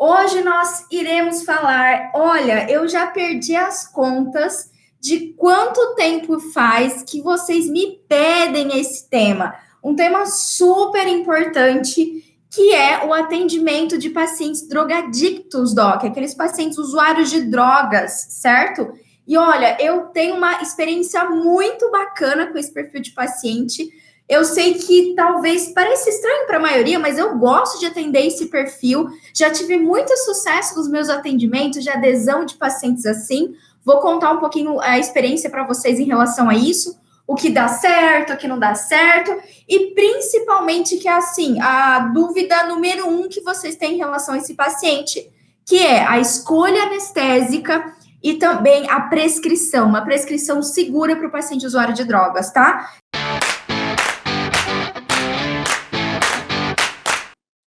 Hoje nós iremos falar. Olha, eu já perdi as contas de quanto tempo faz que vocês me pedem esse tema. Um tema super importante que é o atendimento de pacientes drogadictos, Doc, aqueles pacientes usuários de drogas, certo? E olha, eu tenho uma experiência muito bacana com esse perfil de paciente. Eu sei que talvez pareça estranho para a maioria, mas eu gosto de atender esse perfil. Já tive muito sucesso nos meus atendimentos de adesão de pacientes assim. Vou contar um pouquinho a experiência para vocês em relação a isso, o que dá certo, o que não dá certo, e principalmente que é assim, a dúvida número 1 que vocês têm em relação a esse paciente, que é a escolha anestésica e também a prescrição, uma prescrição segura para o paciente usuário de drogas, tá?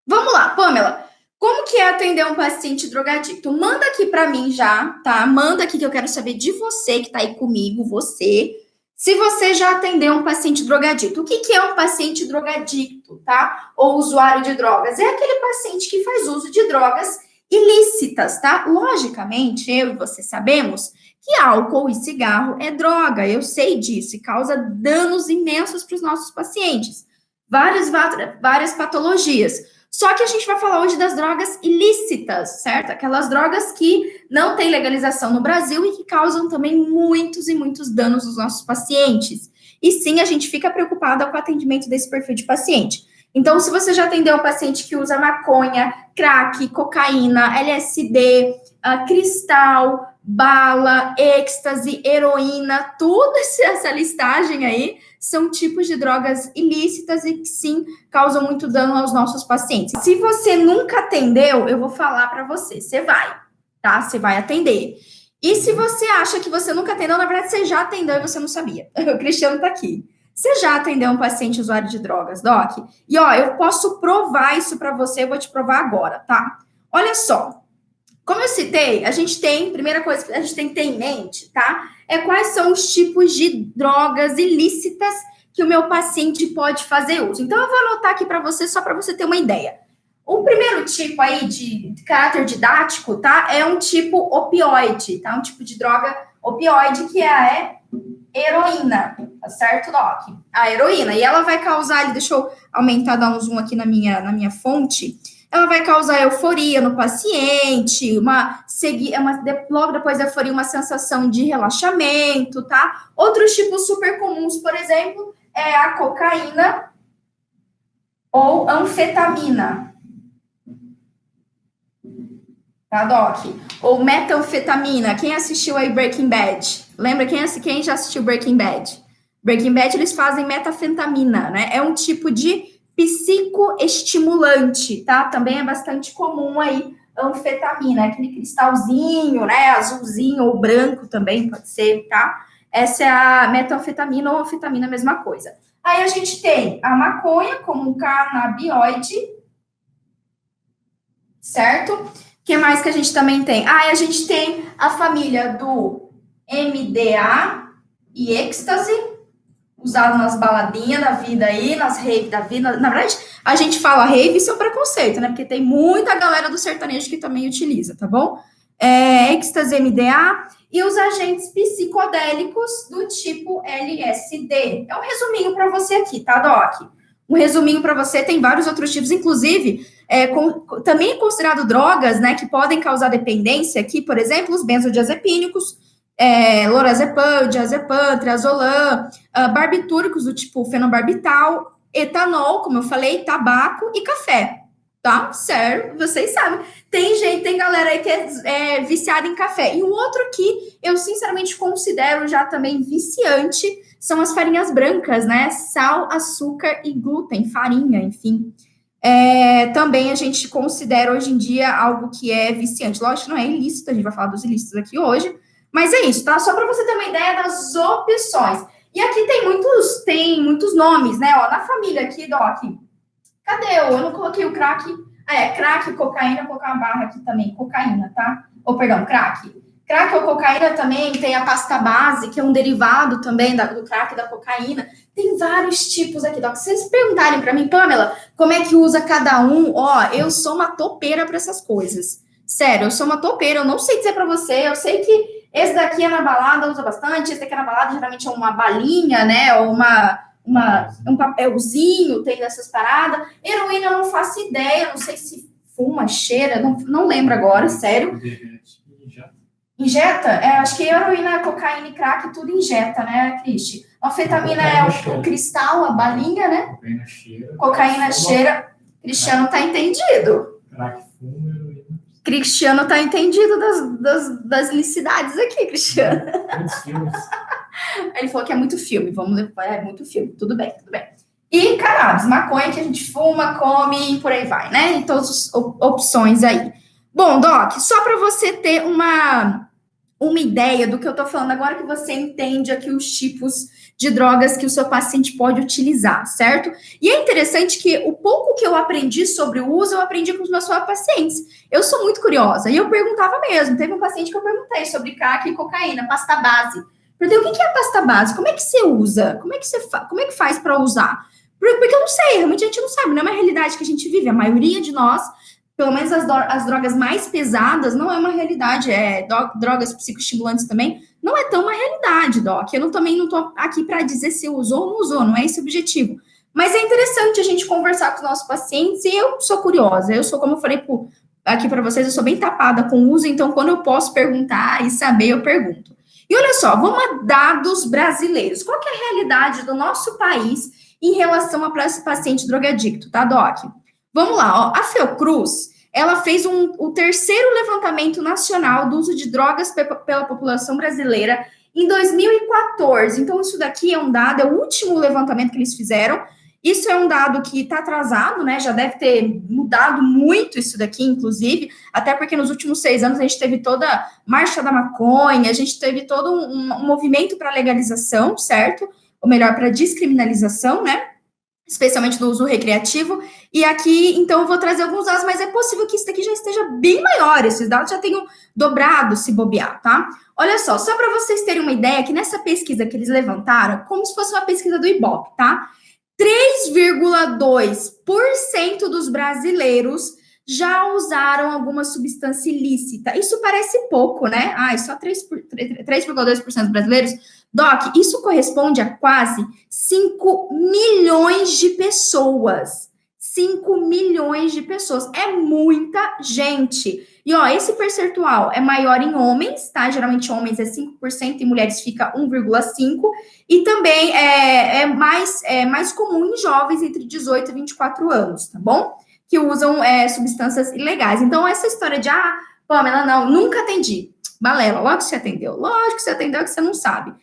Vamos lá, Pamela. Como que é atender um paciente drogadicto? Manda aqui para mim já, tá? Manda aqui que eu quero saber de você que tá aí comigo, você. Se você já atendeu um paciente drogadicto. O que que é um paciente drogadicto, tá? Ou usuário de drogas? É aquele paciente que faz uso de drogas ilícitas, tá? Logicamente, eu e você sabemos que álcool e cigarro é droga. Eu sei disso e causa danos imensos para os nossos pacientes. Várias patologias. Só que a gente vai falar hoje das drogas ilícitas, certo? Aquelas drogas que não têm legalização no Brasil e que causam também muitos e muitos danos aos nossos pacientes. E sim, a gente fica preocupada com o atendimento desse perfil de paciente. Então, se você já atendeu um paciente que usa maconha, crack, cocaína, LSD, cristal, bala, êxtase, heroína, toda essa listagem aí são tipos de drogas ilícitas e que sim causam muito dano aos nossos pacientes. Se você nunca atendeu, eu vou falar para você, você vai, tá? Você vai atender. E se você acha que você nunca atendeu, na verdade você já atendeu e você não sabia. O Cristiano tá aqui. Você já atendeu um paciente usuário de drogas, Doc? E ó, eu posso provar isso para você, eu vou te provar agora, tá? Olha só. Como eu citei, a gente tem, primeira coisa que a gente tem que ter em mente, tá? É quais são os tipos de drogas ilícitas que o meu paciente pode fazer uso. Então, eu vou anotar aqui para você, só para você ter uma ideia. O primeiro tipo aí de caráter didático, tá? É um tipo opioide, tá? Um tipo de droga opioide que é a heroína, tá certo, Doc? A heroína. E ela vai causar, deixa eu aumentar, dar um zoom aqui na minha fonte. Ela vai causar euforia no paciente, logo depois da euforia, uma sensação de relaxamento, tá? Outros tipos super comuns, por exemplo, é a cocaína ou anfetamina, tá, Doc? Ou metanfetamina. Quem assistiu aí Breaking Bad? Lembra quem já assistiu Breaking Bad? Breaking Bad, eles fazem metanfetamina, né? É um tipo de psicoestimulante, tá? Também é bastante comum aí, anfetamina, aquele cristalzinho, né? Azulzinho ou branco também pode ser, tá? Essa é a metanfetamina ou anfetamina, a mesma coisa. Aí a gente tem a maconha como um canabinoide, certo? O que mais que a gente também tem? A gente tem a família do MDA e êxtase, usado nas baladinhas da vida aí, nas raves da vida. Na verdade, a gente fala rave, isso é um preconceito, né? Porque tem muita galera do sertanejo que também utiliza, tá bom? Êxtase, MDA e os agentes psicodélicos do tipo LSD. É um resuminho para você aqui, tá, Doc? Um resuminho para você, tem vários outros tipos, inclusive, também é considerado drogas, né, que podem causar dependência, aqui, por exemplo, os benzodiazepínicos, lorazepam, diazepam, triazolam, barbitúricos do tipo fenobarbital, etanol, como eu falei, tabaco e café, tá? Sério, vocês sabem. Tem galera aí que é viciada em café. E o outro que eu sinceramente considero já também viciante são as farinhas brancas, né? Sal, açúcar e glúten, farinha, enfim. Também a gente considera hoje em dia algo que é viciante. Lógico que não é ilícito, a gente vai falar dos ilícitos aqui hoje, mas é isso, tá? Só para você ter uma ideia das opções. E aqui tem muitos nomes, né? Ó, na família aqui, Doc, cadê eu? Eu não coloquei o crack. Crack, cocaína, vou colocar uma barra aqui também, cocaína, tá? Ou, perdão, crack. Crack ou cocaína também tem a pasta base, que é um derivado também do crack e da cocaína. Tem vários tipos aqui, Doc. Se vocês perguntarem para mim, Pamela, como é que usa cada um, ó, eu sou uma topeira para essas coisas. Sério, eu sou uma topeira, eu não sei dizer para você, eu sei que esse daqui é na balada, usa bastante, esse daqui é na balada, geralmente é uma balinha, né, ou um papelzinho, tem dessas paradas. Heroína eu não faço ideia, não sei se fuma, cheira, não lembro agora, sério. Injeta? Acho que heroína, cocaína e crack, tudo injeta, né, Cristi? Anfetamina é o cristal, a balinha, né? Cocaína cheira. Cocaína cheira. Cristiano tá entendido. Crack fuma, heroína. Cristiano tá entendido das licidades aqui, Cristiano. Muitos filmes. Ele falou que é muito filme, vamos levar, é muito filme, tudo bem, tudo bem. E cannabis, maconha que a gente fuma, come e por aí vai, né? E todas as opções aí. Bom, Doc, só para você ter uma ideia do que eu tô falando agora, que você entende aqui os tipos de drogas que o seu paciente pode utilizar, certo? E é interessante que o pouco que eu aprendi sobre o uso, eu aprendi com os meus pacientes. Eu sou muito curiosa, e eu perguntava mesmo. Teve um paciente que eu perguntei sobre crack e cocaína, pasta base. Perguntei, o que é a pasta base? Como é que você usa? Como é que faz para usar? Porque eu não sei, realmente a gente não sabe, não é uma realidade que a gente vive. A maioria de nós, pelo menos as drogas mais pesadas, não é uma realidade. Drogas psicoestimulantes também, não é tão uma realidade, Doc. Eu também não estou aqui para dizer se usou ou não usou, não é esse o objetivo. Mas é interessante a gente conversar com os nossos pacientes, e eu sou curiosa. Eu sou, como eu falei aqui para vocês, eu sou bem tapada com o uso, então quando eu posso perguntar e saber, eu pergunto. E olha só, vamos a dados brasileiros. Qual que é a realidade do nosso país em relação a paciente drogadicto, tá, Doc? Vamos lá, ó. A Fiocruz, ela fez o terceiro levantamento nacional do uso de drogas pela população brasileira em 2014. Então, isso daqui é um dado, é o último levantamento que eles fizeram. Isso é um dado que está atrasado, né? Já deve ter mudado muito isso daqui, inclusive, até porque nos últimos 6 anos a gente teve toda a marcha da maconha, a gente teve todo um movimento para legalização, certo? Ou melhor, para descriminalização, né? Especialmente do uso recreativo. E aqui, então, eu vou trazer alguns dados, mas é possível que isso daqui já esteja bem maior, esses dados já tenham dobrado se bobear, tá? Olha só para vocês terem uma ideia, que nessa pesquisa que eles levantaram, como se fosse uma pesquisa do Ibope, tá? 3,2% dos brasileiros já usaram alguma substância ilícita. Isso parece pouco, né? Só 3,2% dos brasileiros. Doc, isso corresponde a quase 5 milhões de pessoas. 5 milhões de pessoas. É muita gente. E, ó, esse percentual é maior em homens, tá? Geralmente homens é 5% e mulheres fica 1,5%. E também é mais comum em jovens entre 18 e 24 anos, tá bom? Que usam substâncias ilegais. Então, essa história de, Pamela, não, nunca atendi. Balela, logo que você atendeu. Lógico que você atendeu, que você não sabe.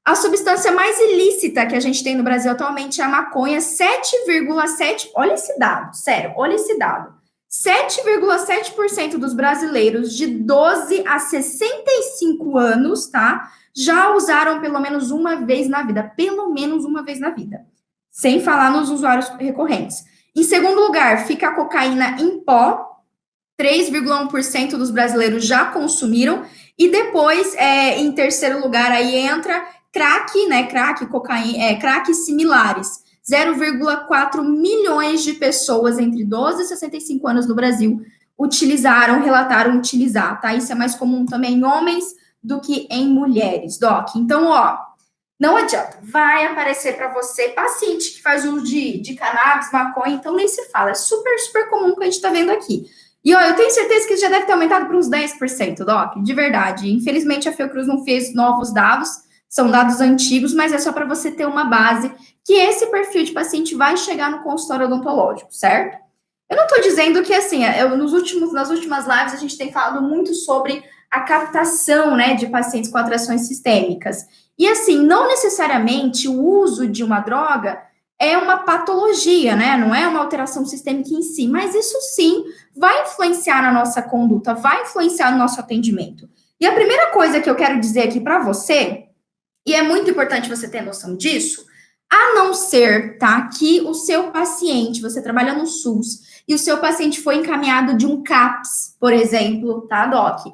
A substância mais ilícita que a gente tem no Brasil atualmente é a maconha, 7,7%. Olha esse dado, sério, olha esse dado. 7,7% dos brasileiros de 12 a 65 anos, tá? Já usaram pelo menos uma vez na vida. Pelo menos uma vez na vida. Sem falar nos usuários recorrentes. Em segundo lugar, fica a cocaína em pó. 3,1% dos brasileiros já consumiram. E depois, em terceiro lugar, aí entra crack, né? Crack, cocaína, crack similares. 0,4 milhões de pessoas entre 12 e 65 anos no Brasil relataram utilizar, tá? Isso é mais comum também em homens do que em mulheres, Doc. Então, ó, não adianta. Vai aparecer para você paciente que faz uso de cannabis, maconha, então nem se fala. É super, super comum que a gente tá vendo aqui. E, ó, eu tenho certeza que já deve ter aumentado para uns 10%, Doc, de verdade. Infelizmente, a Fiocruz não fez novos dados, são dados antigos, mas é só para você ter uma base que esse perfil de paciente vai chegar no consultório odontológico, certo? Eu não estou dizendo que, assim, nas últimas lives a gente tem falado muito sobre a captação, né, de pacientes com atrações sistêmicas. E, assim, não necessariamente o uso de uma droga é uma patologia, né? Não é uma alteração sistêmica em si, mas isso sim vai influenciar na nossa conduta, vai influenciar no nosso atendimento. E a primeira coisa que eu quero dizer aqui para você, e é muito importante você ter noção disso, a não ser, tá, que o seu paciente, você trabalha no SUS, e o seu paciente foi encaminhado de um CAPS, por exemplo, tá, Doc?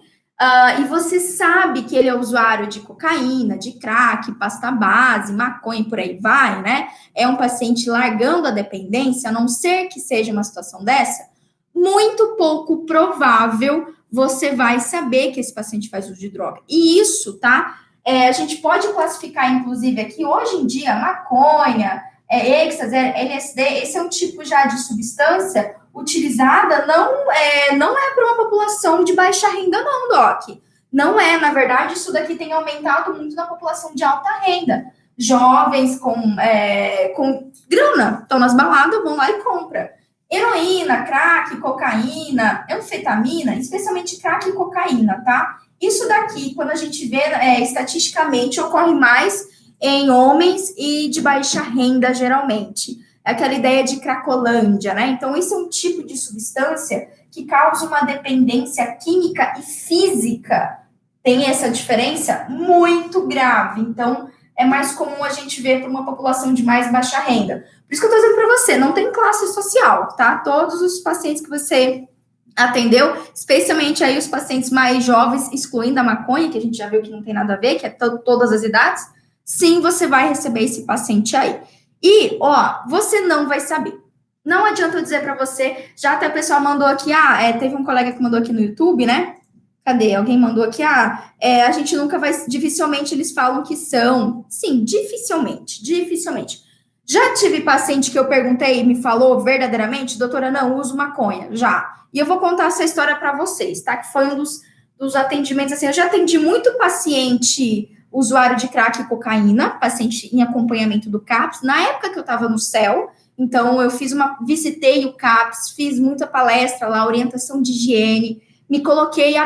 E você sabe que ele é usuário de cocaína, de crack, pasta base, maconha, por aí vai, né? É um paciente largando a dependência, a não ser que seja uma situação dessa, muito pouco provável você vai saber que esse paciente faz uso de droga. E isso, tá? A gente pode classificar, inclusive, aqui, hoje em dia, maconha, êxtase, LSD, esse é um tipo já de substância utilizada, não é para uma população de baixa renda, não, Doc. Não é, na verdade, isso daqui tem aumentado muito na população de alta renda. Jovens com grana, estão nas baladas, vão lá e compram. Heroína, crack, cocaína, anfetamina, especialmente crack e cocaína, tá? Isso daqui, quando a gente vê estatisticamente, ocorre mais em homens e de baixa renda, geralmente. É aquela ideia de cracolândia, né? Então, isso é um tipo de substância que causa uma dependência química e física. Tem essa diferença muito grave. Então, é mais comum a gente ver para uma população de mais baixa renda. Por isso que eu estou dizendo para você, não tem classe social, tá? Todos os pacientes que você atendeu, especialmente aí os pacientes mais jovens, excluindo a maconha, que a gente já viu que não tem nada a ver, que é todas as idades, sim, você vai receber esse paciente aí. E, você não vai saber. Não adianta eu dizer para você, já até o pessoal mandou aqui, teve um colega que mandou aqui no YouTube, né? Cadê? Alguém mandou aqui, a gente nunca vai, dificilmente eles falam que são. Sim, dificilmente. Já tive paciente que eu perguntei e me falou verdadeiramente, doutora, não, uso maconha, já. E eu vou contar essa história para vocês, tá? Que foi um dos atendimentos, assim, eu já atendi muito paciente usuário de crack e cocaína, paciente em acompanhamento do CAPS, na época que eu estava no CEL, então eu visitei o CAPS, fiz muita palestra lá, orientação de higiene, me coloquei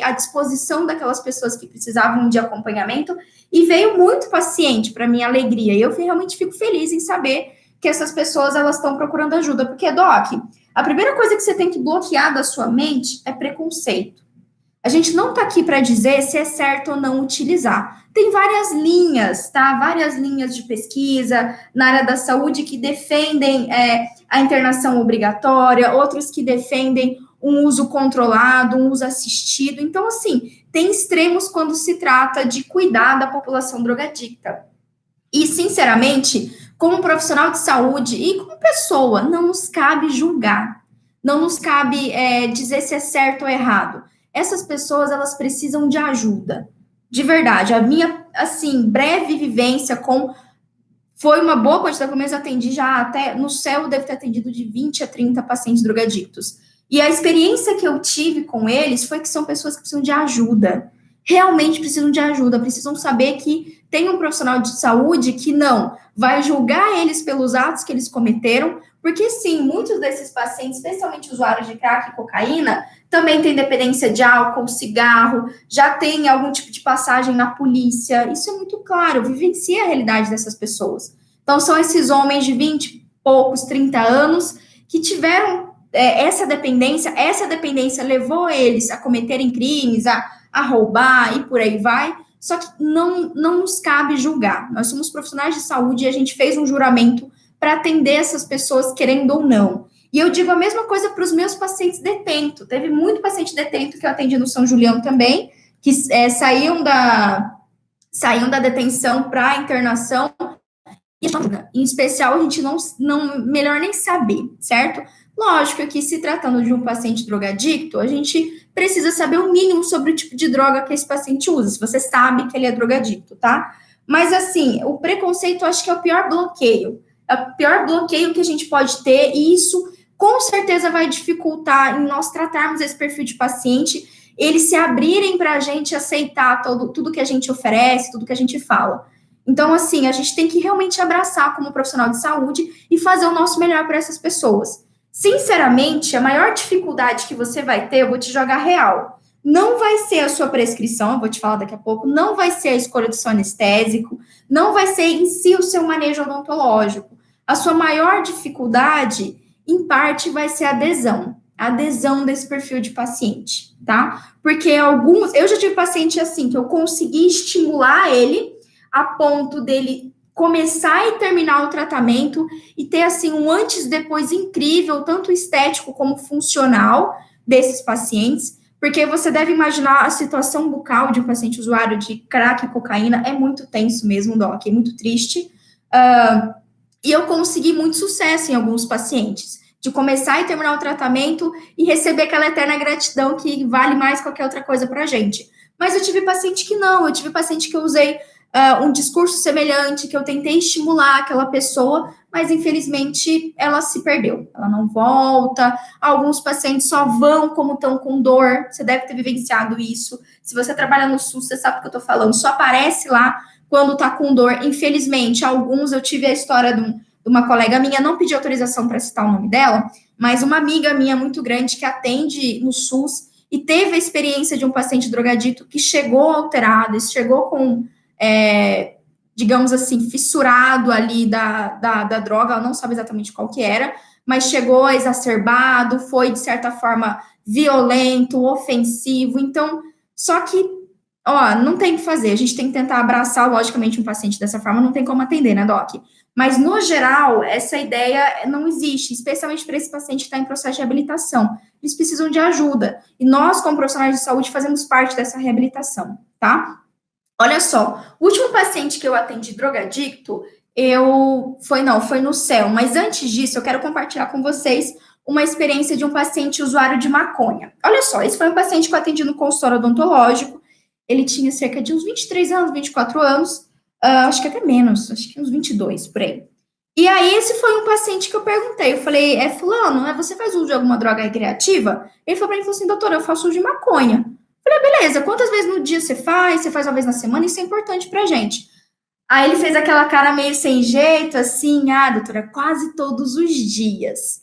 à disposição daquelas pessoas que precisavam de acompanhamento, e veio muito paciente, para minha alegria, e eu realmente fico feliz em saber que essas pessoas, elas estão procurando ajuda, porque, Doc, a primeira coisa que você tem que bloquear da sua mente é preconceito. A gente não está aqui para dizer se é certo ou não utilizar. Tem várias linhas, tá? Várias linhas de pesquisa na área da saúde que defendem a internação obrigatória, outros que defendem um uso controlado, um uso assistido. Então, assim, tem extremos quando se trata de cuidar da população drogadicta. E, sinceramente, como profissional de saúde e como pessoa, não nos cabe julgar. Não nos cabe dizer se é certo ou errado. Essas pessoas, elas precisam de ajuda. De verdade, a minha, assim, breve vivência foi uma boa quantidade, pelo menos eu atendi já até, no céu eu devo ter atendido de 20 a 30 pacientes drogadictos. E a experiência que eu tive com eles foi que são pessoas que precisam de ajuda. Realmente precisam de ajuda, precisam saber que tem um profissional de saúde que não vai julgar eles pelos atos que eles cometeram, porque sim, muitos desses pacientes, especialmente usuários de crack e cocaína, também têm dependência de álcool, cigarro, já tem algum tipo de passagem na polícia. Isso é muito claro, vivencia a realidade dessas pessoas. Então, são esses homens de 20 e poucos, 30 anos, que tiveram essa dependência levou eles a cometerem crimes, a roubar e por aí vai. Só que não nos cabe julgar. Nós somos profissionais de saúde e a gente fez um juramento para atender essas pessoas, querendo ou não. E eu digo a mesma coisa para os meus pacientes detento. Teve muito paciente detento que eu atendi no São Julião também, que saíam da detenção para a internação. E, em especial, a gente não melhor nem saber, certo? Lógico que, se tratando de um paciente drogadicto, a gente precisa saber o mínimo sobre o tipo de droga que esse paciente usa, se você sabe que ele é drogadicto, tá? Mas, assim, o preconceito, eu acho que é o pior bloqueio. É o pior bloqueio que a gente pode ter, e isso, com certeza, vai dificultar em nós tratarmos esse perfil de paciente, eles se abrirem para a gente aceitar tudo que a gente oferece, tudo que a gente fala. Então, assim, a gente tem que realmente abraçar como profissional de saúde e fazer o nosso melhor para essas pessoas. Sinceramente, a maior dificuldade que você vai ter, eu vou te jogar real, não vai ser a sua prescrição, eu vou te falar daqui a pouco, não vai ser a escolha do seu anestésico, não vai ser em si o seu manejo odontológico. A sua maior dificuldade, em parte, vai ser a adesão desse perfil de paciente, tá? Porque eu já tive paciente assim, que eu consegui estimular ele a ponto dele começar e terminar o tratamento e ter, assim, um antes e depois incrível, tanto estético como funcional desses pacientes, Porque você deve imaginar a situação bucal de um paciente usuário de crack e cocaína, é muito tenso mesmo, Doc, é muito triste. E eu consegui muito sucesso em alguns pacientes, de começar e terminar o tratamento e receber aquela eterna gratidão que vale mais qualquer outra coisa para a gente. Mas eu tive paciente que não, eu tive paciente que eu usei um discurso semelhante, que eu tentei estimular aquela pessoa, mas infelizmente ela se perdeu, ela não volta. Alguns pacientes só vão como estão com dor, você deve ter vivenciado isso. Se você trabalha no SUS, você sabe o que eu estou falando, só aparece lá quando tá com dor. Infelizmente, alguns, eu tive a história de uma colega minha, não pedi autorização para citar o nome dela, mas uma amiga minha muito grande que atende no SUS e teve a experiência de um paciente drogadito que chegou alterado, chegou com, digamos assim, fissurado ali da droga, ela não sabe exatamente qual que era, mas chegou exacerbado, foi, de certa forma, violento, ofensivo. Então, só que não tem o que fazer, a gente tem que tentar abraçar, logicamente, um paciente dessa forma, não tem como atender, né, Doc? Mas, no geral, essa ideia não existe, especialmente para esse paciente que está em processo de reabilitação. Eles precisam de ajuda. E nós, como profissionais de saúde, fazemos parte dessa reabilitação, tá? Olha só, o último paciente que eu atendi drogadicto, foi no céu, mas antes disso, eu quero compartilhar com vocês uma experiência de um paciente usuário de maconha. Olha só, esse foi um paciente que eu atendi no consultório odontológico. Ele tinha cerca de uns 23 anos, 24 anos, acho que até menos, acho que uns 22, por aí. E aí, esse foi um paciente que eu perguntei, eu falei, fulano, você faz uso de alguma droga recreativa? Ele falou pra mim, assim, doutora, eu faço uso de maconha. Eu falei, beleza, quantas vezes no dia você faz? Você faz uma vez na semana? Isso é importante pra gente. Aí ele fez aquela cara meio sem jeito, assim, doutora, quase todos os dias.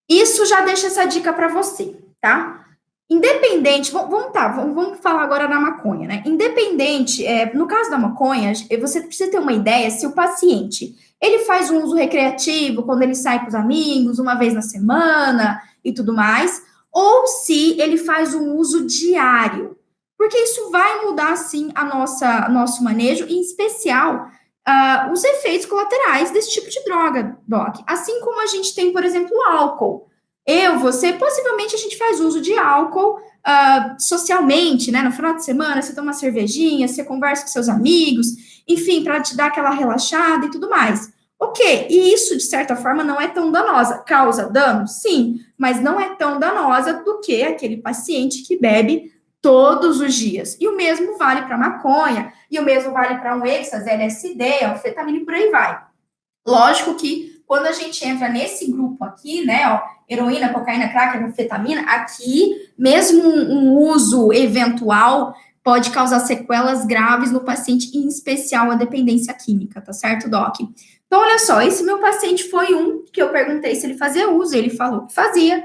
Isso já deixa essa dica pra você, tá? Independente, vamos falar agora da maconha, né? Independente, no caso da maconha, você precisa ter uma ideia se o paciente, ele faz um uso recreativo quando ele sai com os amigos, uma vez na semana e tudo mais, ou se ele faz um uso diário, porque isso vai mudar, sim, nosso manejo, em especial, os efeitos colaterais desse tipo de droga, Doc. Assim como a gente tem, por exemplo, o álcool. Você, possivelmente a gente faz uso de álcool socialmente, né? No final de semana, você toma uma cervejinha, você conversa com seus amigos, enfim, para te dar aquela relaxada e tudo mais. Ok, e isso, de certa forma, não é tão danosa. Causa dano? Sim, mas não é tão danosa do que aquele paciente que bebe todos os dias. E o mesmo vale para maconha, e o mesmo vale para um êxtase, LSD, anfetamina e por aí vai. Lógico que quando a gente entra nesse grupo aqui, né, heroína, cocaína, crack, anfetamina, aqui, mesmo um uso eventual pode causar sequelas graves no paciente, em especial a dependência química, tá certo, Doc? Então, olha só, esse meu paciente foi um que eu perguntei se ele fazia uso, ele falou que fazia,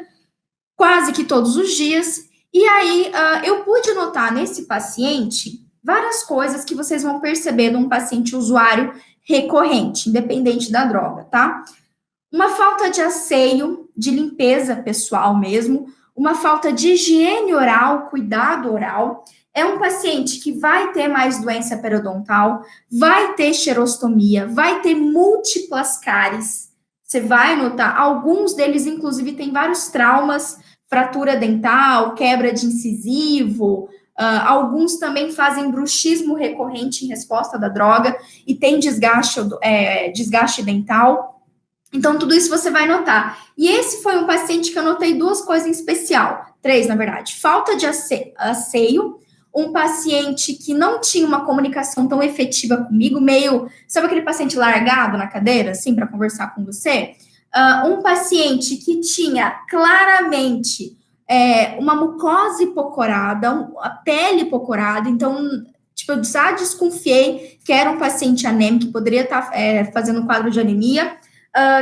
quase que todos os dias, e aí eu pude notar nesse paciente várias coisas que vocês vão perceber num paciente usuário recorrente, independente da droga, tá? Uma falta de asseio, de limpeza pessoal mesmo, uma falta de higiene oral, cuidado oral. É um paciente que vai ter mais doença periodontal, vai ter xerostomia, vai ter múltiplas cáries. Você vai notar, alguns deles, inclusive, têm vários traumas, fratura dental, quebra de incisivo, alguns também fazem bruxismo recorrente em resposta da droga e tem desgaste dental. Então, tudo isso você vai notar. E esse foi um paciente que eu notei duas coisas em especial. Três, na verdade. Falta de asseio. Um paciente que não tinha uma comunicação tão efetiva comigo, meio... Sabe aquele paciente largado na cadeira, assim, para conversar com você? Um paciente que tinha claramente uma mucosa hipocorada, a pele hipocorada. Então, tipo, eu já desconfiei que era um paciente anêmico, que poderia estar fazendo um quadro de anemia.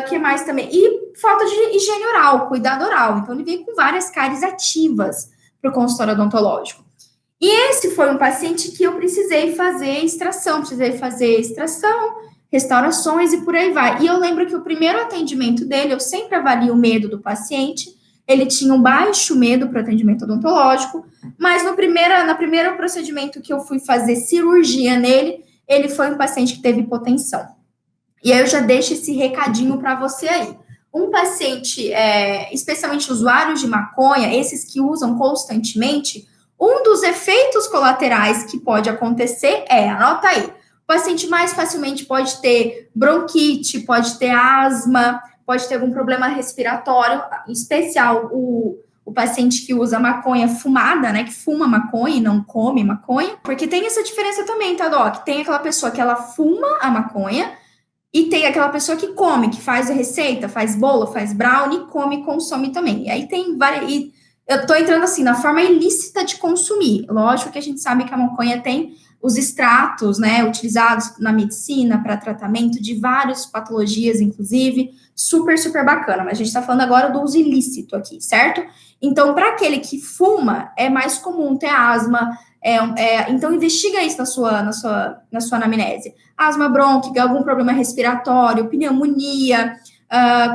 Que mais também? E falta de higiene oral, cuidado oral. Então, ele veio com várias cáries ativas para o consultório odontológico. E esse foi um paciente que eu precisei fazer extração, restaurações e por aí vai. E eu lembro que o primeiro atendimento dele, eu sempre avalio o medo do paciente. Ele tinha um baixo medo para o atendimento odontológico, mas no primeiro procedimento que eu fui fazer cirurgia nele, ele foi um paciente que teve hipotensão. E aí eu já deixo esse recadinho para você aí. Um paciente, especialmente usuários de maconha, esses que usam constantemente, um dos efeitos colaterais que pode acontecer anota aí, o paciente mais facilmente pode ter bronquite, pode ter asma, pode ter algum problema respiratório, em especial o paciente que usa maconha fumada, né, que fuma maconha e não come maconha, porque tem essa diferença também, tá, Doc? Tem aquela pessoa que ela fuma a maconha e tem aquela pessoa que come, que faz a receita, faz bolo, faz brownie, come e consome também. E aí tem várias... E eu tô entrando, assim, na forma ilícita de consumir. Lógico que a gente sabe que a maconha tem os extratos, né, utilizados na medicina para tratamento de várias patologias, inclusive, super, super bacana. Mas a gente está falando agora do uso ilícito aqui, certo? Então, para aquele que fuma, é mais comum ter asma. Então, investiga isso na sua anamnese. Asma brônquica, algum problema respiratório, pneumonia,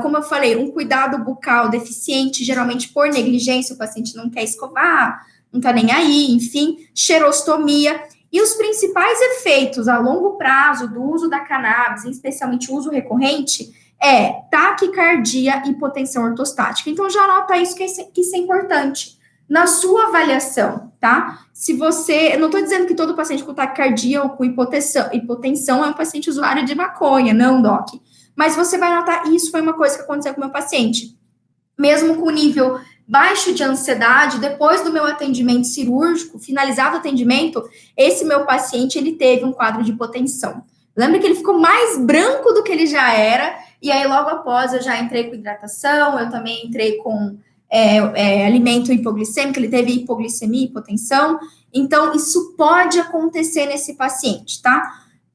como eu falei, um cuidado bucal deficiente, geralmente por negligência, o paciente não quer escovar, não tá nem aí, enfim, xerostomia. E os principais efeitos a longo prazo do uso da cannabis, especialmente o uso recorrente, taquicardia e hipotensão ortostática. Então, já anota isso, que isso é importante na sua avaliação, tá? Se você... Eu não estou dizendo que todo paciente com taquicardia ou com hipotensão é um paciente usuário de maconha, não, Doc. Mas você vai notar, isso foi uma coisa que aconteceu com o meu paciente. Mesmo com nível baixo de ansiedade, depois do meu atendimento cirúrgico, finalizado o atendimento, esse meu paciente, ele teve um quadro de hipotensão. Lembra que ele ficou mais branco do que ele já era, e aí logo após eu já entrei com hidratação, eu também entrei com alimento hipoglicêmico, ele teve hipoglicemia, hipotensão, então isso pode acontecer nesse paciente, tá?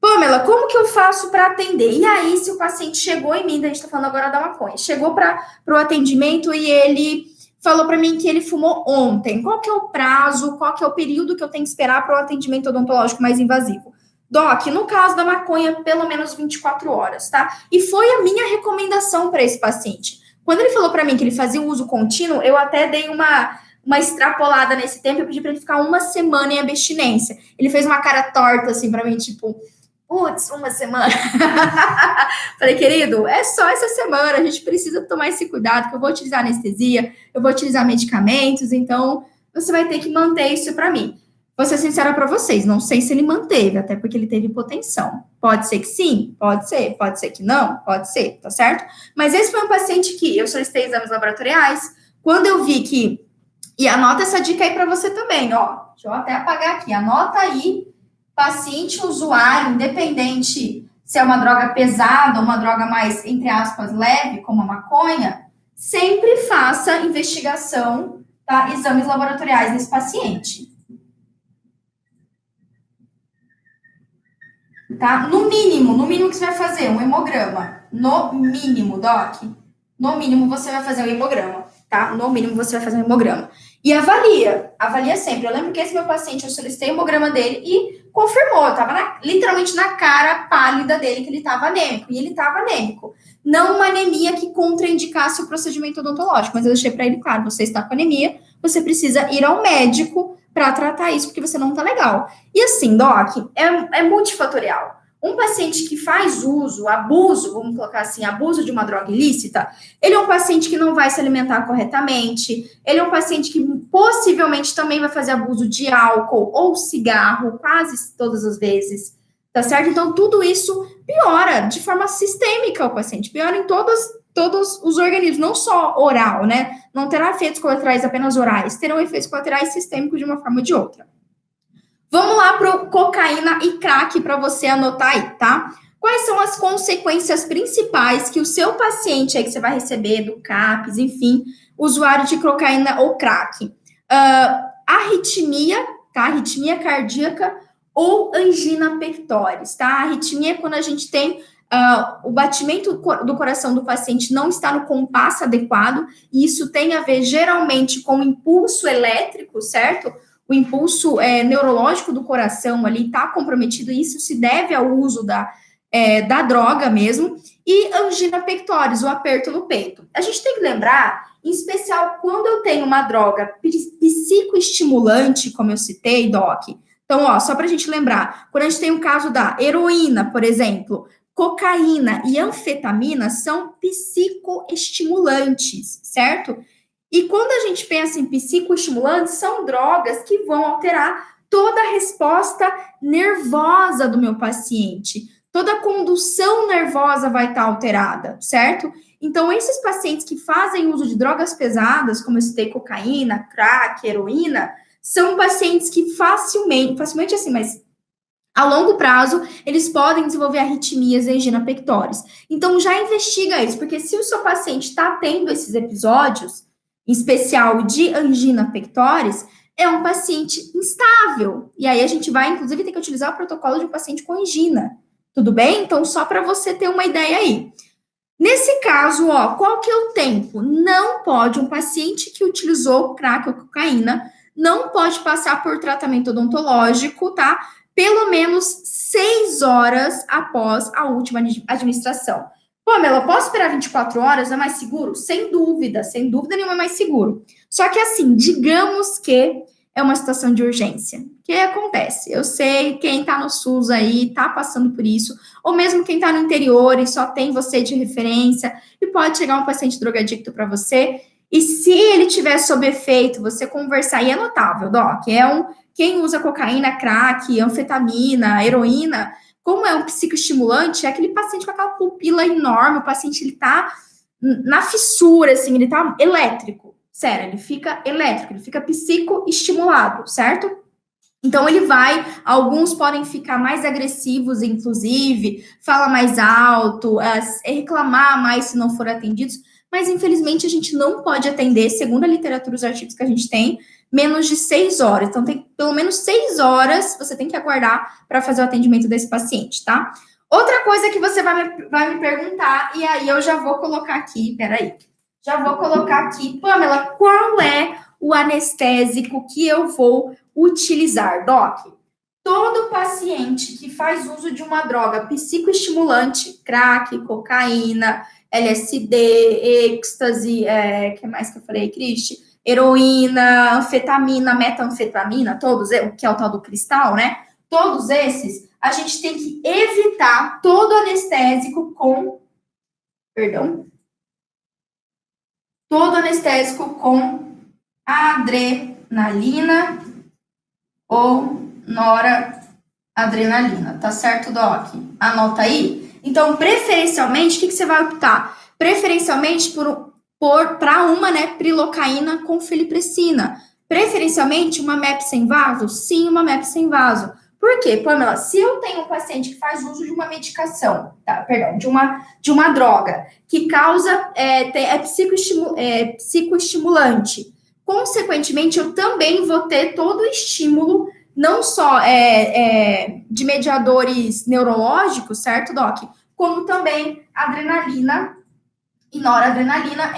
Pamela, como que eu faço para atender? E aí, se o paciente chegou em mim, a gente está falando agora da maconha, chegou para o atendimento e ele falou para mim que ele fumou ontem. Qual que é o prazo, qual que é o período que eu tenho que esperar para o atendimento odontológico mais invasivo? Doc, no caso da maconha, pelo menos 24 horas, tá? E foi a minha recomendação para esse paciente. Quando ele falou para mim que ele fazia o uso contínuo, eu até dei uma extrapolada nesse tempo, eu pedi para ele ficar uma semana em abstinência. Ele fez uma cara torta, assim, para mim, tipo... Putz, uma semana. Falei, querido, é só essa semana, a gente precisa tomar esse cuidado, que eu vou utilizar anestesia, eu vou utilizar medicamentos, então você vai ter que manter isso para mim. Vou ser sincera para vocês, não sei se ele manteve, até porque ele teve hipotensão. Pode ser que sim, pode ser que não, pode ser, tá certo? Mas esse foi um paciente que eu solicitei exames laboratoriais, quando eu vi que... E anota essa dica aí para você também, ó. Deixa eu até apagar aqui, anota aí. Paciente usuário, independente se é uma droga pesada ou uma droga mais, entre aspas, leve, como a maconha, sempre faça investigação, tá? Exames laboratoriais nesse paciente. Tá? No mínimo que você vai fazer um hemograma. No mínimo, Doc. No mínimo você vai fazer um hemograma, tá? No mínimo você vai fazer um hemograma. E avalia sempre. Eu lembro que esse meu paciente, eu solicitei o hemograma dele e confirmou, eu tava literalmente na cara pálida dele que ele estava anêmico, e ele estava anêmico. Não uma anemia que contraindicasse o procedimento odontológico, mas eu deixei para ele claro, você está com anemia, você precisa ir ao médico para tratar isso, porque você não tá legal. E assim, Doc, é multifatorial. Um paciente que faz uso, abuso, vamos colocar assim, abuso de uma droga ilícita, ele é um paciente que não vai se alimentar corretamente, ele é um paciente que possivelmente também vai fazer abuso de álcool ou cigarro, quase todas as vezes, tá certo? Então, tudo isso piora de forma sistêmica o paciente, piora em todos os organismos, não só oral, né? Não terá efeitos colaterais apenas orais, terão efeitos colaterais sistêmicos de uma forma ou de outra. Vamos lá para o cocaína e crack para você anotar aí, tá? Quais são as consequências principais que o seu paciente aí que você vai receber do CAPS, enfim, usuário de cocaína ou crack? Arritmia, tá? Arritmia cardíaca ou angina pectoris, tá? A arritmia é quando a gente tem o batimento do coração do paciente não está no compasso adequado, e isso tem a ver geralmente com o impulso elétrico, certo? O impulso neurológico do coração ali está comprometido, e isso se deve ao uso da droga mesmo, e angina pectoris, o aperto no peito. A gente tem que lembrar, em especial, quando eu tenho uma droga psicoestimulante, como eu citei, Doc. Então, ó, só para a gente lembrar, quando a gente tem o caso da heroína, por exemplo, cocaína e anfetamina são psicoestimulantes, certo? E quando a gente pensa em psicoestimulantes, são drogas que vão alterar toda a resposta nervosa do meu paciente. Toda a condução nervosa vai estar alterada, certo? Então, esses pacientes que fazem uso de drogas pesadas, como eu citei, cocaína, crack, heroína, são pacientes que facilmente assim, mas a longo prazo, eles podem desenvolver arritmias e angina pectoris. Então, já investiga isso, porque se o seu paciente está tendo esses episódios, em especial de angina pectoris, é um paciente instável. E aí a gente vai, inclusive, ter que utilizar o protocolo de um paciente com angina. Tudo bem? Então, só para você ter uma ideia aí. Nesse caso, ó, qual que é o tempo? Não pode, um paciente que utilizou crack ou cocaína, não pode passar por tratamento odontológico, tá? Pelo menos 6 horas após a última administração. Pamela, posso esperar 24 horas? É mais seguro? Sem dúvida nenhuma é mais seguro. Só que assim, digamos que é uma situação de urgência. O que acontece? Eu sei, quem tá no SUS aí tá passando por isso, ou mesmo quem tá no interior e só tem você de referência, e pode chegar um paciente drogadicto para você, e se ele tiver sob efeito, você conversar, e é notável, Doc, quem usa cocaína, crack, anfetamina, heroína, como é um psicoestimulante, é aquele paciente com aquela pupila enorme, o paciente, ele tá na fissura, assim, ele tá elétrico. Sério, ele fica elétrico, ele fica psicoestimulado, certo? Então, alguns podem ficar mais agressivos, inclusive, fala mais alto, reclamar mais se não for atendidos, mas infelizmente a gente não pode atender, segundo a literatura, os artigos que a gente tem, menos de 6 horas. Então, tem pelo menos 6 horas você tem que aguardar para fazer o atendimento desse paciente, tá? Outra coisa que você vai me perguntar, e aí eu já vou colocar aqui, peraí. Já vou colocar aqui, Pamela, qual é o anestésico que eu vou utilizar, Doc? Todo paciente que faz uso de uma droga psicoestimulante, crack, cocaína, LSD, êxtase, que mais que eu falei, Cristi? Heroína, anfetamina, metanfetamina, todos, que é o tal do cristal, né? Todos esses, a gente tem que evitar todo anestésico todo anestésico com adrenalina ou noradrenalina, tá certo, Doc? Anota aí. Então, preferencialmente, o que você vai optar? Preferencialmente para uma, né, prilocaína com felipressina. Preferencialmente uma MEP sem vaso? Sim, uma MEP sem vaso. Por quê, Pamela? Se eu tenho um paciente que faz uso de uma medicação, de uma droga, que causa, psicoestimulante, consequentemente, eu também vou ter todo o estímulo, não só de mediadores neurológicos, certo, Doc? Como também adrenalina e noradrenalina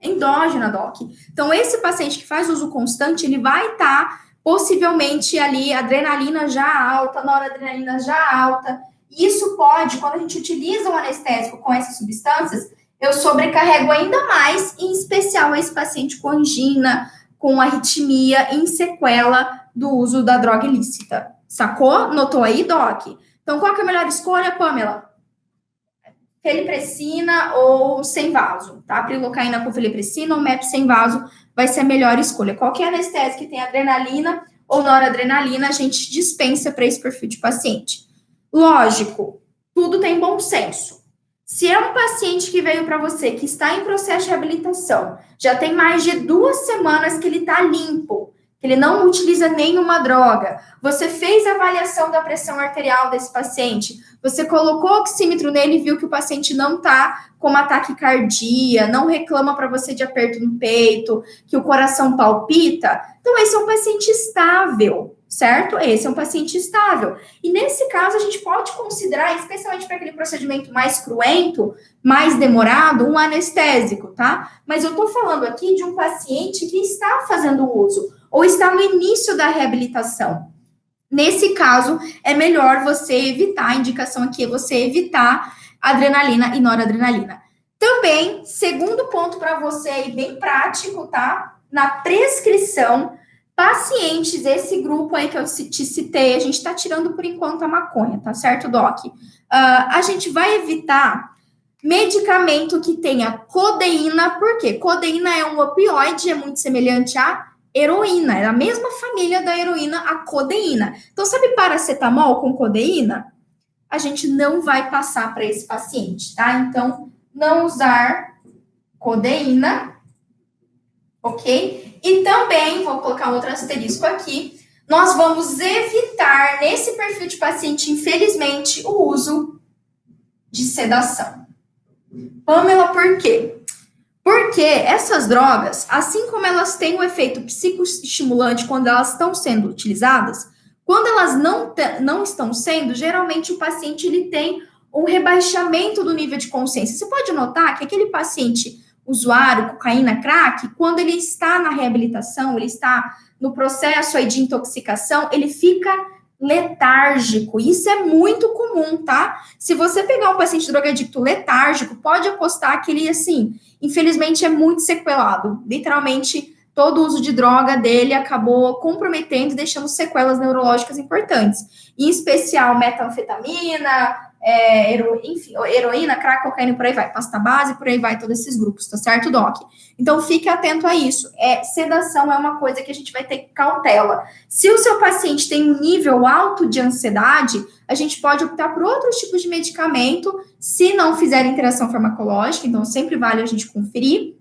endógena, Doc. Então, esse paciente que faz uso constante, ele vai estar possivelmente ali, adrenalina já alta, noradrenalina já alta. Isso pode, quando a gente utiliza um anestésico com essas substâncias, eu sobrecarrego ainda mais, em especial esse paciente com angina, com arritmia, em sequela do uso da droga ilícita. Sacou? Notou aí, Doc? Então, qual que é a melhor escolha, Pamela? Felipressina ou sem vaso, tá? Prilocaína com felipressina ou MEP sem vaso vai ser a melhor escolha. Qualquer anestésico que tem adrenalina ou noradrenalina, a gente dispensa para esse perfil de paciente. Lógico, tudo tem bom senso. Se é um paciente que veio para você, que está em processo de reabilitação, já tem mais de 2 semanas que ele está limpo, que ele não utiliza nenhuma droga, você fez a avaliação da pressão arterial desse paciente, você colocou oxímetro nele e viu que o paciente não está com uma taquicardia, não reclama para você de aperto no peito, que o coração palpita, então esse é um paciente estável, certo? Esse é um paciente estável. E nesse caso, a gente pode considerar, especialmente para aquele procedimento mais cruento, mais demorado, um anestésico, tá? Mas eu tô falando aqui de um paciente que está fazendo uso, ou está no início da reabilitação. Nesse caso, é melhor você evitar, a indicação aqui é você evitar adrenalina e noradrenalina. Também, segundo ponto para você, bem prático, tá? Na prescrição, pacientes, esse grupo aí que eu te citei, a gente tá tirando por enquanto a maconha, tá certo, Doc? A gente vai evitar medicamento que tenha codeína, porque codeína é um opioide, é muito semelhante à heroína, é a mesma família da heroína, a codeína. Então, sabe paracetamol com codeína? A gente não vai passar para esse paciente, tá? Então, não usar codeína, ok? E também, vou colocar outro asterisco aqui, nós vamos evitar, nesse perfil de paciente, infelizmente, o uso de sedação. Pamela, por quê? Porque essas drogas, assim como elas têm um efeito psicoestimulante quando elas estão sendo utilizadas, quando elas não estão sendo, geralmente o paciente ele tem um rebaixamento do nível de consciência. Você pode notar que aquele paciente usuário, cocaína, crack, quando ele está na reabilitação, ele está no processo aí de intoxicação, ele fica letárgico. Isso é muito comum, tá? Se você pegar um paciente drogadicto letárgico, pode apostar que ele, assim, infelizmente é muito sequelado. Literalmente, todo o uso de droga dele acabou comprometendo e deixando sequelas neurológicas importantes. Em especial, metanfetamina, enfim, heroína, crack, cocaína, por aí vai, pasta base, por aí vai, todos esses grupos, tá certo, Doc? Então, fique atento a isso. Sedação é uma coisa que a gente vai ter cautela. Se o seu paciente tem um nível alto de ansiedade, a gente pode optar por outros tipos de medicamento, se não fizer interação farmacológica, então sempre vale a gente conferir,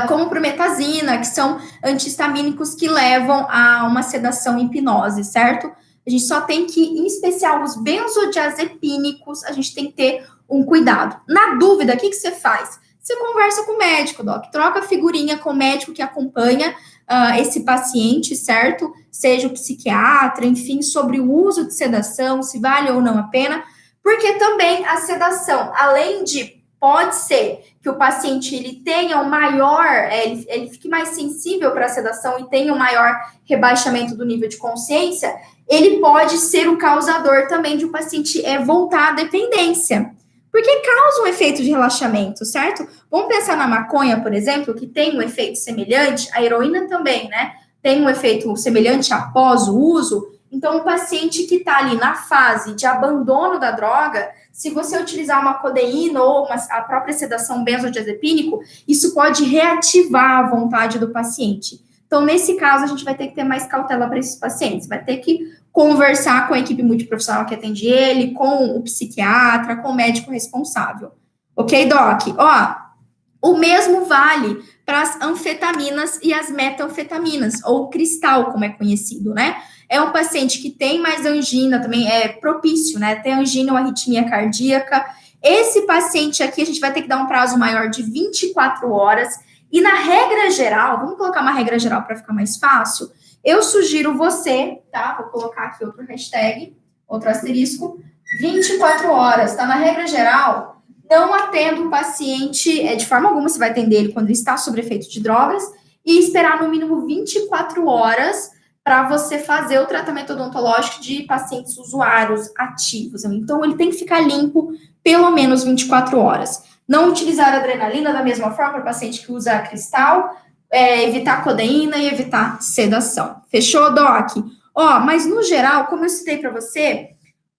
como prometazina, que são antihistamínicos que levam a uma sedação em hipnose, certo? A gente só tem que, em especial os benzodiazepínicos, a gente tem que ter um cuidado. Na dúvida, o que você faz? Você conversa com o médico, Doc, troca figurinha com o médico que acompanha esse paciente, certo? Seja o psiquiatra, enfim, sobre o uso de sedação, se vale ou não a pena, porque também a sedação, além de, pode ser que o paciente ele tenha um maior, ele fique mais sensível para a sedação e tenha um maior rebaixamento do nível de consciência, ele pode ser o causador também de o paciente voltar à dependência. Porque causa um efeito de relaxamento, certo? Vamos pensar na maconha, por exemplo, que tem um efeito semelhante, a heroína também, né? Tem um efeito semelhante após o uso. Então, o paciente que está ali na fase de abandono da droga, se você utilizar uma codeína ou a própria sedação benzodiazepínico, isso pode reativar a vontade do paciente. Então, nesse caso, a gente vai ter que ter mais cautela para esses pacientes. Vai ter que conversar com a equipe multiprofissional que atende ele, com o psiquiatra, com o médico responsável. Ok, Doc? O mesmo vale para as anfetaminas e as metanfetaminas, ou cristal, como é conhecido, né? É um paciente que tem mais angina, também é propício, né? Tem angina ou arritmia cardíaca. Esse paciente aqui, a gente vai ter que dar um prazo maior de 24 horas. E na regra geral, vamos colocar uma regra geral para ficar mais fácil, eu sugiro você, tá? Vou colocar aqui outro hashtag, outro asterisco, 24 horas, tá? Na regra geral, não atenda o paciente, de forma alguma você vai atender ele quando ele está sob efeito de drogas, e esperar no mínimo 24 horas para você fazer o tratamento odontológico de pacientes usuários ativos. Então, ele tem que ficar limpo pelo menos 24 horas. Não utilizar adrenalina da mesma forma para o paciente que usa cristal, evitar codeína e evitar sedação. Fechou, Doc? Mas no geral, como eu citei para você,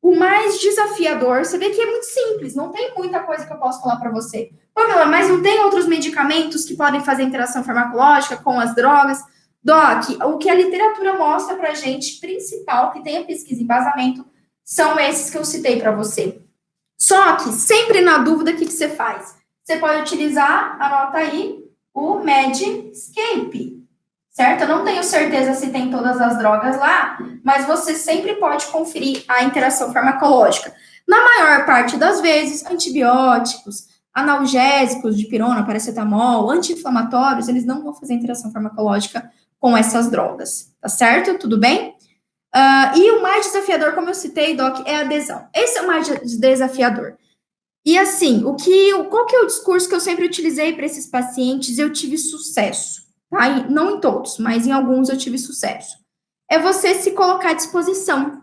o mais desafiador, você vê que é muito simples, não tem muita coisa que eu posso falar para você. Pamela, mas não tem outros medicamentos que podem fazer interação farmacológica com as drogas? Doc, o que a literatura mostra para a gente, principal, que tem a pesquisa e embasamento, são esses que eu citei para você. Só que, sempre na dúvida, o que você faz? Você pode utilizar, anota aí, o Medscape, certo? Eu não tenho certeza se tem todas as drogas lá, mas você sempre pode conferir a interação farmacológica. Na maior parte das vezes, antibióticos, analgésicos de pirona, paracetamol, anti-inflamatórios, eles não vão fazer interação farmacológica com essas drogas, tá certo? Tudo bem? E o mais desafiador, como eu citei, Doc, é a adesão. Esse é o mais desafiador. E assim, qual que é o discurso que eu sempre utilizei para esses pacientes? Eu tive sucesso, tá? Não em todos, mas em alguns eu tive sucesso. É você se colocar à disposição.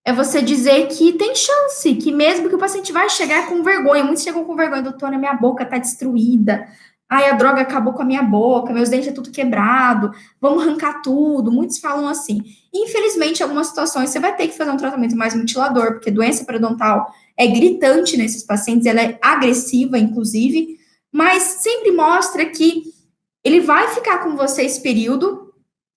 É você dizer que tem chance, que mesmo que o paciente vai chegar com vergonha, muitos chegam com vergonha, doutora, minha boca tá destruída, ai, a droga acabou com a minha boca, meus dentes é tudo quebrado, vamos arrancar tudo, muitos falam assim. Infelizmente, em algumas situações, você vai ter que fazer um tratamento mais mutilador, porque doença periodontal é gritante nesses pacientes, ela é agressiva, inclusive, mas sempre mostra que ele vai ficar com você esse período,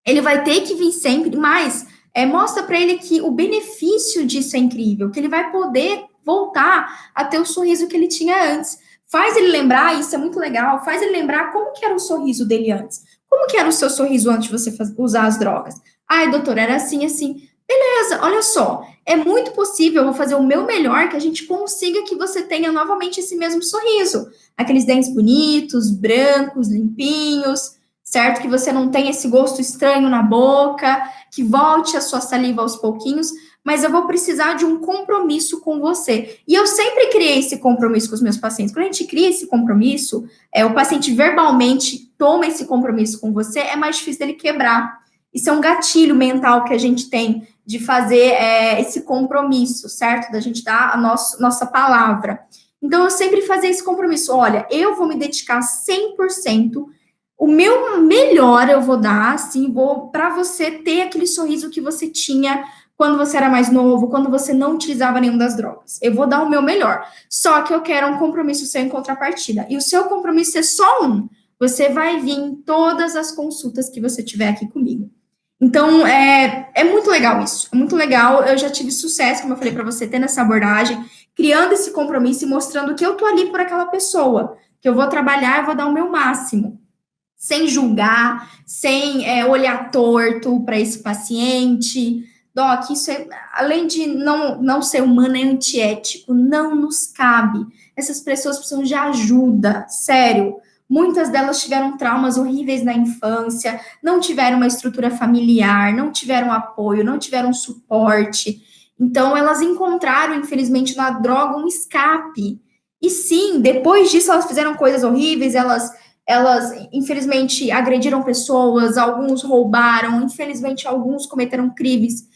ele vai ter que vir sempre, mas mostra para ele que o benefício disso é incrível, que ele vai poder voltar a ter o sorriso que ele tinha antes. Faz ele lembrar, isso é muito legal, faz ele lembrar como que era o sorriso dele antes. Como que era o seu sorriso antes de você usar as drogas? Ai, doutor, era assim, assim. Beleza, olha só, é muito possível, eu vou fazer o meu melhor que a gente consiga que você tenha novamente esse mesmo sorriso. Aqueles dentes bonitos, brancos, limpinhos, certo? Que você não tenha esse gosto estranho na boca, que volte a sua saliva aos pouquinhos, mas eu vou precisar de um compromisso com você. E eu sempre criei esse compromisso com os meus pacientes. Quando a gente cria esse compromisso, o paciente verbalmente toma esse compromisso com você, é mais difícil dele quebrar. Isso é um gatilho mental que a gente tem de fazer esse compromisso, certo? Da gente dar a nossa palavra. Então, eu sempre fazia esse compromisso. Olha, eu vou me dedicar 100%, o meu melhor eu vou dar, assim, vou para você ter aquele sorriso que você tinha quando você era mais novo, quando você não utilizava nenhuma das drogas. Eu vou dar o meu melhor. Só que eu quero um compromisso seu em contrapartida. E o seu compromisso é só um. Você vai vir em todas as consultas que você tiver aqui comigo. Então, é muito legal isso. É muito legal. Eu já tive sucesso, como eu falei para você, tendo essa abordagem, criando esse compromisso e mostrando que eu tô ali por aquela pessoa, que eu vou trabalhar e vou dar o meu máximo. Sem julgar, sem olhar torto para esse paciente. Doc, isso além de não ser humano, é antiético, não nos cabe. Essas pessoas precisam de ajuda, sério. Muitas delas tiveram traumas horríveis na infância, não tiveram uma estrutura familiar, não tiveram apoio, não tiveram suporte. Então, elas encontraram, infelizmente, na droga um escape. E sim, depois disso, elas fizeram coisas horríveis, elas, infelizmente, agrediram pessoas, alguns roubaram, infelizmente, alguns cometeram crimes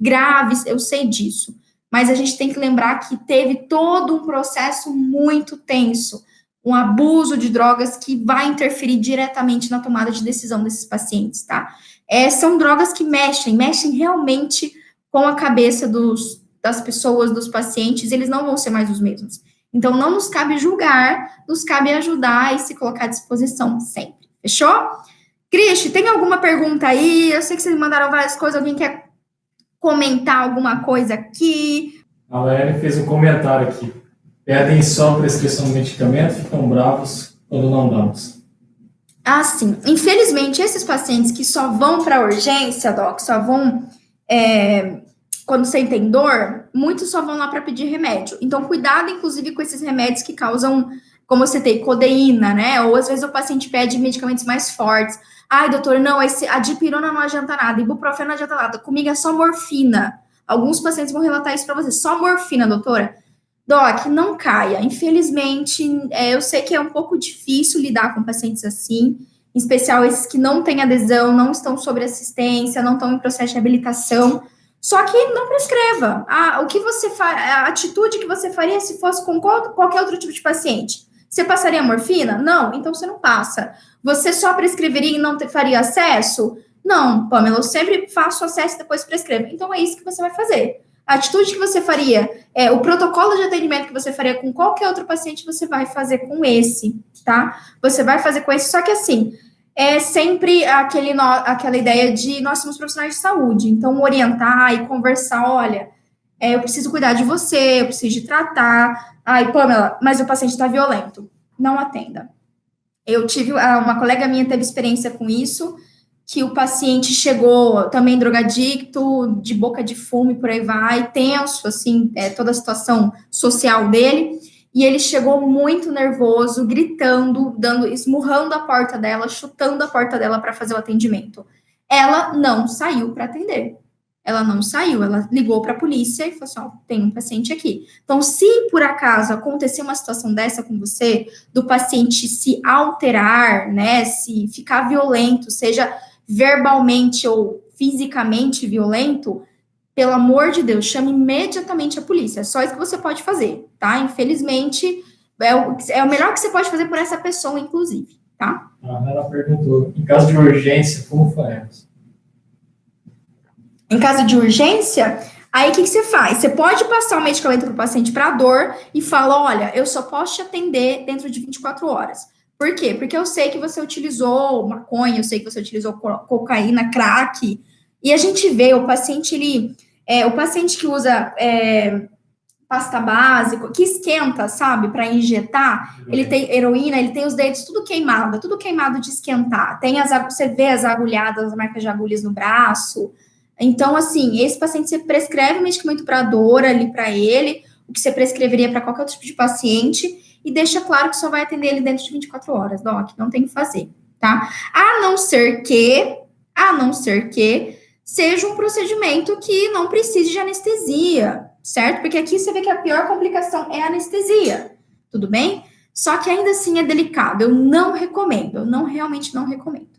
graves, eu sei disso. Mas a gente tem que lembrar que teve todo um processo muito tenso, um abuso de drogas que vai interferir diretamente na tomada de decisão desses pacientes, tá? São drogas que mexem realmente com a cabeça das pessoas, dos pacientes, eles não vão ser mais os mesmos. Então, não nos cabe julgar, nos cabe ajudar e se colocar à disposição sempre. Fechou? Cristi, tem alguma pergunta aí? Eu sei que vocês mandaram várias coisas, alguém quer comentar alguma coisa aqui? A Laene fez um comentário aqui. Pedem só prescrição do medicamento, ficam bravos quando não damos. Ah, sim. Infelizmente, esses pacientes que só vão para a urgência, Doc, só vão quando você tem dor, muitos só vão lá para pedir remédio. Então, cuidado, inclusive, com esses remédios que causam, como você tem, codeína, né? Ou às vezes o paciente pede medicamentos mais fortes. Ai, doutor, não, a dipirona não adianta nada, ibuprofeno não adianta nada. Comigo é só morfina. Alguns pacientes vão relatar isso para você. Só morfina, doutora. Doc, não caia. Infelizmente, eu sei que é um pouco difícil lidar com pacientes assim, em especial esses que não têm adesão, não estão sob assistência, não estão em processo de reabilitação. Só que não prescreva. O que você a atitude que você faria se fosse com qualquer outro tipo de paciente? Você passaria morfina? Não, então você não passa. Você só prescreveria e não faria acesso? Não, Pamela, eu sempre faço acesso e depois prescrevo. Então é isso que você vai fazer. A atitude que você faria, o protocolo de atendimento que você faria com qualquer outro paciente, você vai fazer com esse, tá? Você vai fazer com esse, só que assim, é sempre aquela ideia de nós somos profissionais de saúde, então orientar e conversar, olha, eu preciso cuidar de você, eu preciso de tratar. Ai, Pamela, mas o paciente está violento. Não atenda. Eu tive, uma colega minha teve experiência com isso, que o paciente chegou também drogadicto, de boca de fumo e por aí vai, tenso, assim, toda a situação social dele, e ele chegou muito nervoso, gritando, esmurrando a porta dela, chutando a porta dela para fazer o atendimento. Ela não saiu para atender. Ela não saiu, ela ligou para a polícia e falou assim, ó, tem um paciente aqui. Então, se por acaso acontecer uma situação dessa com você, do paciente se alterar, né, se ficar violento, seja verbalmente ou fisicamente violento, pelo amor de Deus, chame imediatamente a polícia. É só isso que você pode fazer, tá? Infelizmente, é o melhor que você pode fazer por essa pessoa, inclusive, tá? Ela perguntou, em caso de urgência, como faremos? Em caso de urgência, Aí, o que você faz? Você pode passar o medicamento para o paciente para dor e fala, olha, eu só posso te atender dentro de 24 horas. Por quê? Porque eu sei que você utilizou maconha, eu sei que você utilizou cocaína, crack, e a gente vê o paciente, o paciente que usa pasta básica, que esquenta, sabe, para injetar, ele tem heroína, ele tem os dedos tudo queimado de esquentar. Você vê as agulhadas, as marcas de agulhas no braço. Então, assim, esse paciente você prescreve medicamento para dor ali para ele, o que você prescreveria para qualquer outro tipo de paciente, e deixa claro que só vai atender ele dentro de 24 horas, doc, não tem o que fazer, tá? A não ser que seja um procedimento que não precise de anestesia, certo? Porque aqui você vê que a pior complicação é a anestesia, tudo bem? Só que ainda assim é delicado, eu não recomendo, realmente não recomendo.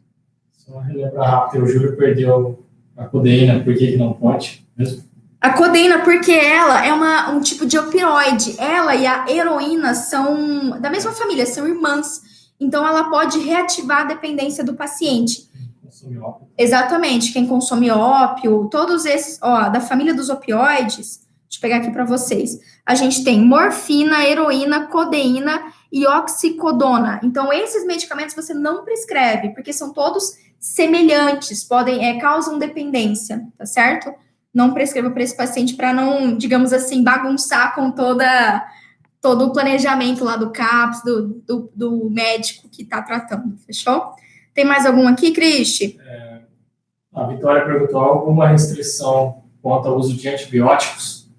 Só relembrar rápido, o Júlio perdeu a codeína, por que não pode mesmo? A codeína, porque ela é um tipo de opioide. Ela e a heroína são da mesma família, são irmãs. Então, ela pode reativar a dependência do paciente. Quem consome ópio. Exatamente, quem consome ópio, todos esses, da família dos opioides, deixa eu pegar aqui para vocês. A gente tem morfina, heroína, codeína e oxicodona. Então, esses medicamentos você não prescreve, porque são todos semelhantes, causam dependência, tá certo? Não prescreva para esse paciente para não, digamos assim, bagunçar com todo o planejamento lá do CAPS, do médico que está tratando, fechou? Tem mais algum aqui, Cristi? A Vitória perguntou alguma restrição quanto ao uso de antibióticos?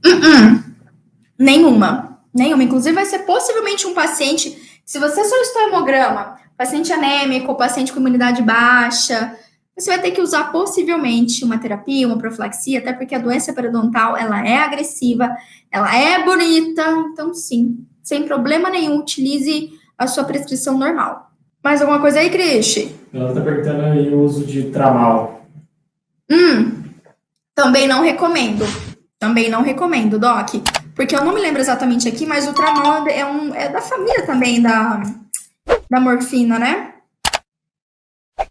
Nenhuma. Inclusive, vai ser possivelmente um paciente, se você solicitou hemograma, paciente anêmico, paciente com imunidade baixa, você vai ter que usar possivelmente uma terapia, uma profilaxia, até porque a doença periodontal, ela é agressiva, ela é bonita, então sim, sem problema nenhum, utilize a sua prescrição normal. Mais alguma coisa aí, Cristi? Ela está perguntando aí o uso de tramal. Também não recomendo, Doc, porque eu não me lembro exatamente aqui, mas o tramal é da família também da morfina, né?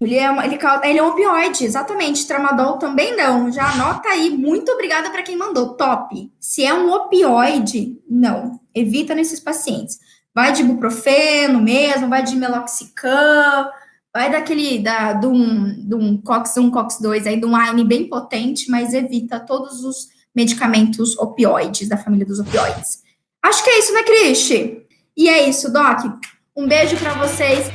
Ele é um opioide, exatamente. Tramadol também não. Já anota aí. Muito obrigada para quem mandou. Top. Se é um opioide, não. Evita nesses pacientes. Vai de ibuprofeno mesmo, vai de meloxicam, vai de um COX-1, COX-2 aí, de um AINE bem potente, mas evita todos os medicamentos opioides, da família dos opioides. Acho que é isso, né, Cristi? E é isso, Doc. Um beijo para vocês.